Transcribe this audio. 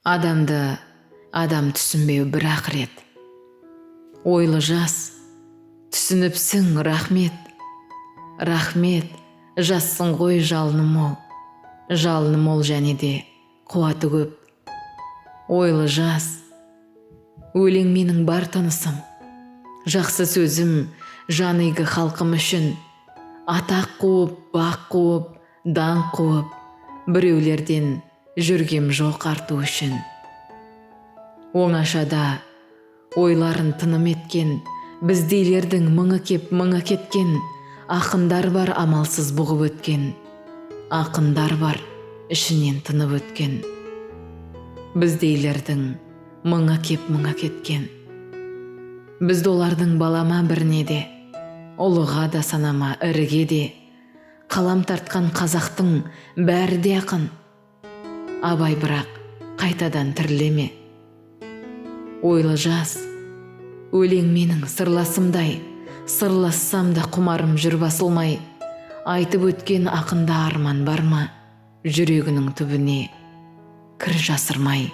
Адамды адам түсінбеу бір ақырет. Ойлы жас, түсініпсің, рахмет. Рахмет, жассың ғой жалыны мол. Жалыны мол және де қуаты көп. Ойлы жас, өлең менің бар тынысым. Жақсы сөзім жан игі халқым үшін. Атақ қуып, бақ қуып, даңқ қуып, біреулерден жүргем жоқ арту үшін. Оңашада ойларын тыным еткен, біздейлердің мыңы кеп мыңы кеткен. Ақындар бар амалсыз бұғып өткен. Ақындар бар ішінен тынып өткен. Біздейлердің мыңы кеп мыңы кеткен. Бізді олардың балама біріне де, ұлыға да санама іріге де. Қалам тартқан қазақтың бәрі де ақын. Абай бірақ қайтадан тірілеме. Ойлы жас, өлең менің сырласымдай. Сырлассам да құмарым жүр басылмай. Айтып өткен ақында арман бар ма? Жүрегінің түбіне кір жасырмай.